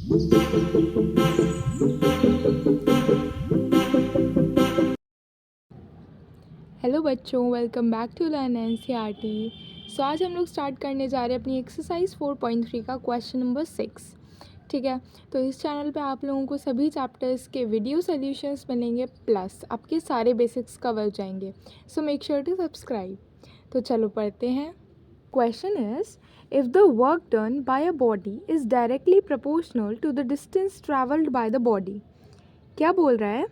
Hello बच्चों, welcome back to learn NCERT. So आज हम लोग स्टार्ट करने जा रहे हैं अपनी एक्सरसाइज 4.3 का क्वेश्चन नंबर 6। ठीक है, तो इस चैनल पे आप लोगों को सभी चैप्टर्स के वीडियो सॉल्यूशंस मिलेंगे, प्लस आपके सारे बेसिक्स कवर हो जाएंगे। So make sure to subscribe. तो चलो पढ़ते हैं। Question is, if the work done by a body is directly proportional to the distance travelled by the body. क्या बोल रहा है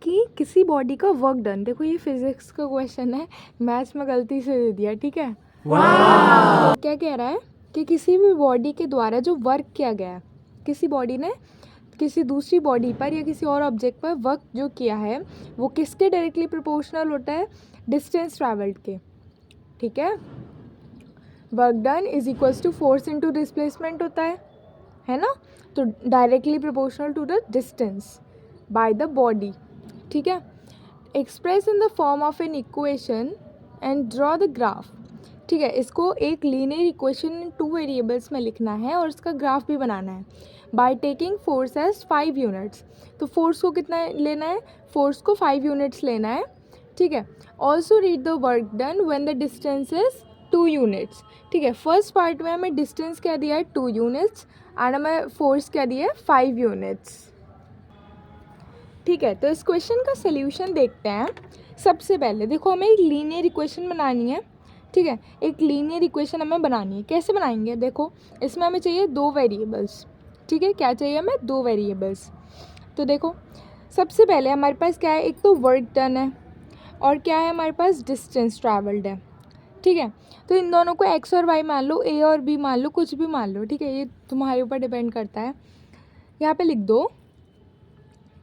कि किसी बॉडी का वर्क डन, देखो ये फिजिक्स का क्वेश्चन है, मैथ्स में गलती से दे दिया। ठीक है, तो क्या कह रहा है कि किसी भी बॉडी के द्वारा जो वर्क किया गया है, किसी बॉडी ने किसी दूसरी बॉडी पर या किसी और ऑब्जेक्ट पर वर्क जो किया है वो किसके डायरेक्टली प्रोपोर्शनल होता है? डिस्टेंस ट्रैवल्ड के। ठीक है, work done is equals to force into displacement होता है ना, तो directly proportional to the distance by the body. ठीक है, express in the form of an equation and draw the graph. ठीक है, इसको एक लीनियर इक्वेशन इन 2 वेरिएबल्स में लिखना है और इसका ग्राफ भी बनाना है। By taking force as 5 units, तो फोर्स को कितना लेना है? फोर्स को 5 यूनिट्स लेना है। ठीक है, also read the work done when the distance is 2 units. ठीक है, फर्स्ट पार्ट में हमें डिस्टेंस क्या दिया है? 2 यूनिट्स, एंड हमें फोर्स क्या दिया है? 5 यूनिट्स। ठीक है, तो इस क्वेश्चन का सल्यूशन देखते हैं। सबसे पहले देखो, हमें एक लीनियर इक्वेशन बनानी है। ठीक है, एक लीनियर इक्वेशन हमें बनानी है। कैसे बनाएंगे? देखो, इसमें हमें चाहिए 2 वेरिएबल्स। ठीक है, क्या चाहिए हमें? 2 वेरिएबल्स। तो देखो, सबसे पहले हमारे पास क्या है? एक तो वर्क डन है और क्या है हमारे पास? डिस्टेंस ट्रैवल्ड है। ठीक है, तो इन दोनों को एक्स और वाई मान लो, ए और बी मान लो, कुछ भी मान लो। ठीक है, ये तुम्हारे ऊपर डिपेंड करता है। यहाँ पे लिख दो,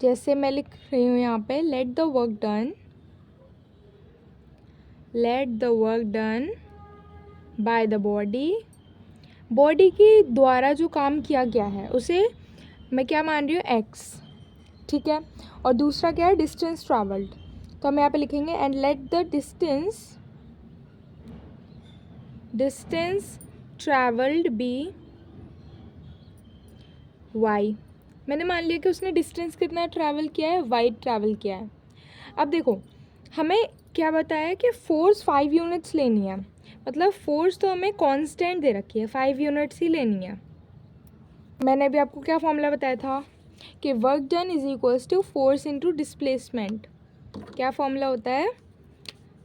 जैसे मैं लिख रही हूँ यहाँ पे, let the work done bye the body. Body के द्वारा जो काम किया गया है उसे मैं क्या मान रही हूँ? एक्स। ठीक है, और दूसरा क्या है? Distance travelled. तो हम यहाँ पे लिखेंगे and let the distance travelled be y. मैंने मान लिया कि उसने डिस्टेंस कितना ट्रैवल किया है? वाई ट्रैवल किया है। अब देखो, हमें क्या बताया कि फोर्स 5 यूनिट्स लेनी है, मतलब फोर्स तो हमें कांस्टेंट दे रखी है, 5 यूनिट्स ही लेनी है। मैंने अभी आपको क्या फॉर्मूला बताया था कि work done is equals to force into displacement. क्या फॉर्मूला होता है?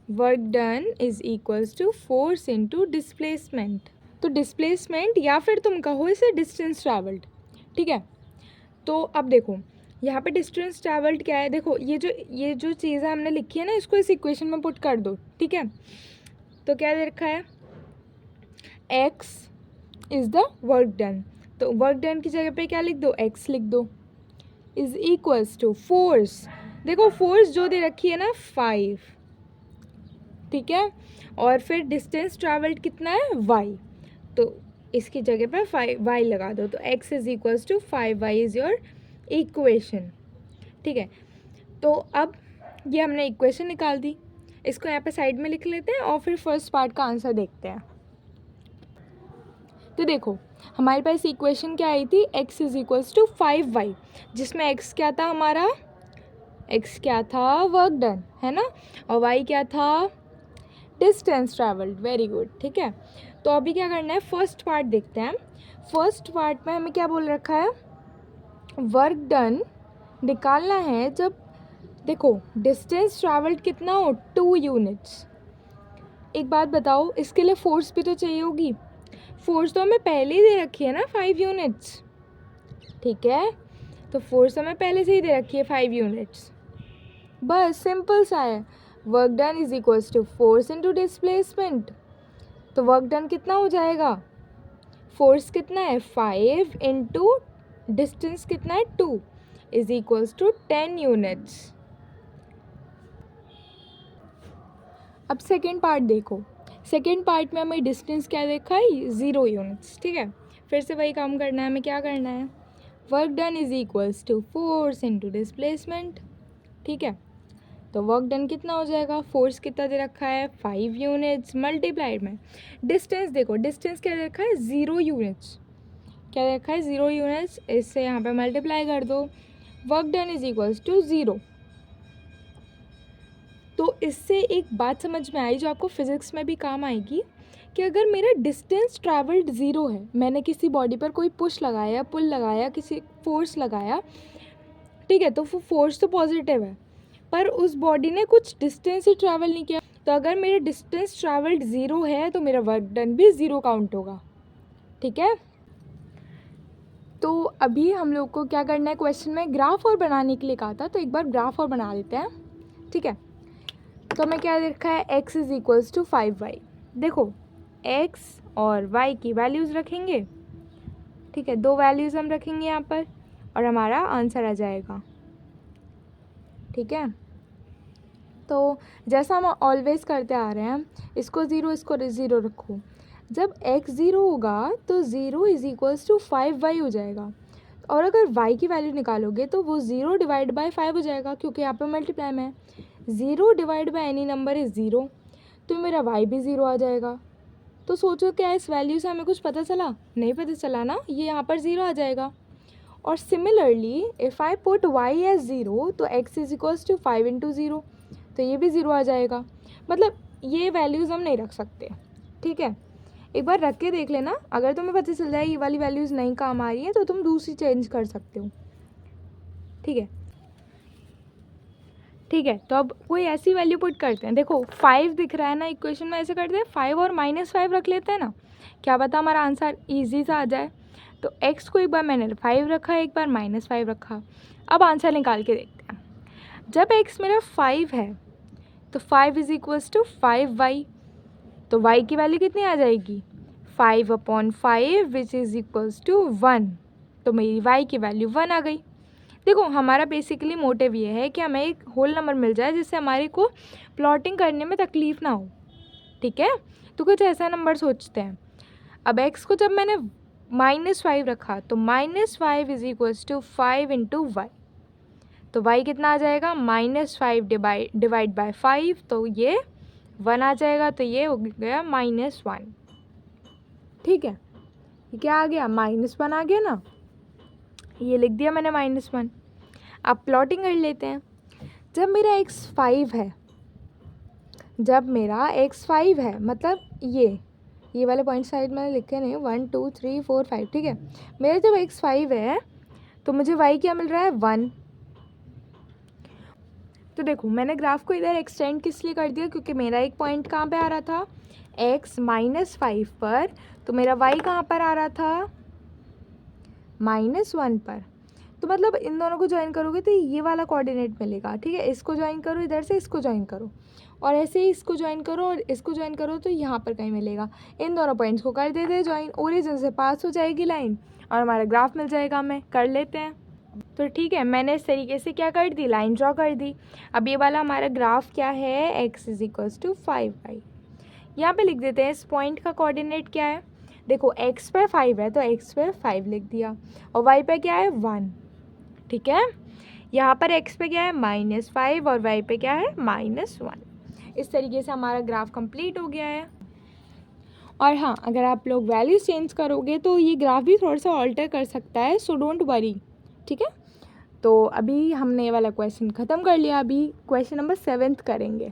Work done is equals to force into displacement. तो डिस्प्लेसमेंट या फिर तुम कहो इसे डिस्टेंस ट्रैवल्ड। ठीक है, तो अब देखो यहाँ पे डिस्टेंस ट्रैवल्ड क्या है? देखो, ये जो चीज़ें हमने लिखी है ना, इसको इस इक्वेशन में पुट कर दो। ठीक है, तो क्या दे रखा है? X is the work done, तो वर्क डन की जगह पे क्या लिख दो? एक्स लिख दो, इज इक्वल्स टू फोर्स। देखो, फोर्स जो दे रखी है ना, 5। ठीक है, और फिर डिस्टेंस ट्रैवल्ड कितना है? वाई, तो इसकी जगह पे 5 वाई लगा दो, तो x is equals to 5 y is your equation. ठीक है, तो अब ये हमने इक्वेशन निकाल दी, इसको यहाँ पे साइड में लिख लेते हैं और फिर फर्स्ट पार्ट का आंसर देखते हैं। तो देखो, हमारे पास इक्वेशन क्या आई थी? x is equals to 5 y, जिसमें x क्या था हमारा? x क्या था? वर्क डन, है ना, और y क्या था? Distance travelled. Very good. ठीक है, तो अभी क्या करना है? फर्स्ट पार्ट देखते हैं। फर्स्ट पार्ट में हमें क्या बोल रखा है? वर्क डन निकालना है जब, देखो, डिस्टेंस ट्रैवल्ड कितना हो? 2 यूनिट्स। एक बात बताओ, इसके लिए फोर्स भी तो चाहिए होगी। फोर्स तो हमें पहले ही दे रखी है ना, 5 यूनिट्स। ठीक है, तो फोर्स हमें पहले से ही दे रखी है 5 यूनिट्स। बस सिंपल सा है, work done is equals to force into displacement. तो वर्क डन कितना हो जाएगा? फोर्स कितना है? 5 इंटू डिस्टेंस कितना है? 2 इज इक्वल्स टू 10 यूनिट्स। अब सेकेंड पार्ट देखो, सेकेंड पार्ट में हमें डिस्टेंस क्या देखा है? 0 यूनिट्स। ठीक है, फिर से वही काम करना है, हमें क्या करना है? Work done is equals to force into displacement. ठीक है, तो वर्क डन कितना हो जाएगा? फोर्स कितना दे रखा है? 5 यूनिट्स, मल्टीप्लाइड में डिस्टेंस, देखो डिस्टेंस क्या दे रखा है? 0 यूनिट्स। क्या रखा है 0 यूनिट्स, इससे यहाँ पे मल्टीप्लाई कर दो, work done is equals to 0। तो इससे एक बात समझ में आई जो आपको फिज़िक्स में भी काम आएगी कि अगर मेरा डिस्टेंस ट्रैवल्ड 0 है, मैंने किसी बॉडी पर कोई पुश लगाया, पुल लगाया, किसी फोर्स लगाया, ठीक है, तो वो फोर्स तो पॉजिटिव है पर उस बॉडी ने कुछ डिस्टेंस ही ट्रैवल नहीं किया, तो अगर मेरा डिस्टेंस ट्रैवल्ड 0 है तो मेरा वर्क डन भी 0 काउंट होगा। ठीक है, तो अभी हम लोग को क्या करना है, क्वेश्चन में ग्राफ और बनाने के लिए कहा था, तो एक बार ग्राफ और बना लेते हैं। ठीक है, तो हमें क्या लिखा है, x is equals to 5y। देखो x और y की वैल्यूज़ रखेंगे, ठीक है, 2 वैल्यूज़ हम रखेंगे यहाँ पर और हमारा आंसर आ जाएगा। ठीक है, तो जैसा हम ऑलवेज करते आ रहे हैं, इसको 0 इसको 0 रखो, जब x 0 होगा तो 0 इज़ इक्वल्स टू 5y हो जाएगा, और अगर y की वैल्यू निकालोगे तो वो 0 डिवाइड बाय 5 हो जाएगा, क्योंकि यहाँ पे मल्टीप्लाई में है, 0 divide by any number is 0, तो मेरा y भी 0 आ जाएगा। तो सोचो क्या इस वैल्यू से हमें कुछ पता चला? नहीं पता चला ना, ये यहाँ पर 0 आ जाएगा। और similarly if I put y as 0 तो x is equals to 5 into 0, तो ये भी 0 आ जाएगा। मतलब ये वैल्यूज़ हम नहीं रख सकते। ठीक है, एक बार रख के देख लेना, अगर तुम्हें पता चल जाए ये वाली वैल्यूज़ नहीं काम आ रही है तो तुम दूसरी चेंज कर सकते हो। ठीक है, ठीक है, तो अब कोई ऐसी वैल्यू पुट करते हैं, देखो 5 दिख रहा है ना इक्वेशन में, ऐसे करते हैं 5 और -5 रख लेते हैं ना, क्या पता हमारा आंसर ईजी सा आ जाए। तो x को एक बार मैंने 5 रखा, एक बार -5 रखा। अब आंसर निकाल के देखते हैं। जब x मेरा 5 है तो 5 इज़ इक्वल्स टू 5y, तो y की वैल्यू कितनी आ जाएगी, 5/5 विच इज़ इक्वल्स टू 1, तो मेरी y की वैल्यू 1 आ गई। देखो हमारा बेसिकली मोटिव ये है कि हमें एक होल नंबर मिल जाए जिससे हमारे को प्लॉटिंग करने में तकलीफ़ ना हो। ठीक है, तो कुछ ऐसा नंबर सोचते हैं। अब x को जब मैंने -5 रखा तो -5 is equals to 5 into y, तो y कितना आ जाएगा, -5 डिवाइड बाय 5, तो ये 1 आ जाएगा, तो ये हो गया -1। ठीक है, ये क्या आ गया, -1 आ गया ना, ये लिख दिया मैंने -1। अब प्लॉटिंग कर लेते हैं। जब मेरा x 5 है, जब मेरा x 5 है, मतलब ये वाले पॉइंट साइड मैंने लिखे नहीं, 1 2 3 4 5, ठीक है, मेरा जब x 5 है तो मुझे y क्या मिल रहा है, 1। तो देखो मैंने ग्राफ को इधर एक्सटेंड किस लिए कर दिया, क्योंकि मेरा एक पॉइंट कहाँ पे आ रहा था, x -5 पर, तो मेरा y कहाँ पर आ रहा था, -1 पर। तो मतलब इन दोनों को ज्वाइन करोगे तो ये वाला कोऑर्डिनेट मिलेगा। ठीक है, इसको ज्वाइन करो इधर से, इसको ज्वाइन करो, और ऐसे ही इसको ज्वाइन करो और इसको ज्वाइन करो, तो यहाँ पर कहीं मिलेगा। इन दोनों पॉइंट्स को कर देते हैं ज्वाइन, ओरिजिन से पास हो जाएगी लाइन और हमारा ग्राफ मिल जाएगा हमें। कर लेते हैं। तो ठीक है, मैंने इस तरीके से क्या कर दी, लाइन ड्रॉ कर दी। अब ये वाला हमारा ग्राफ क्या है, x is equals to 5y। यहाँ पे लिख देते हैं इस पॉइंट का कोऑर्डिनेट क्या है। देखो x पे 5 है तो x पे 5 लिख दिया, और y पे क्या है, 1। ठीक है, यहाँ पर x पे क्या है, -5, और y पे क्या है, -1। इस तरीके से हमारा ग्राफ कंप्लीट हो गया है। और हाँ, अगर आप लोग वैल्यूज चेंज करोगे तो ये ग्राफ भी थोड़ा सा ऑल्टर कर सकता है, सो डोंट वरी। ठीक है, तो अभी हमने ये वाला क्वेश्चन ख़त्म कर लिया, अभी क्वेश्चन नंबर 7 करेंगे।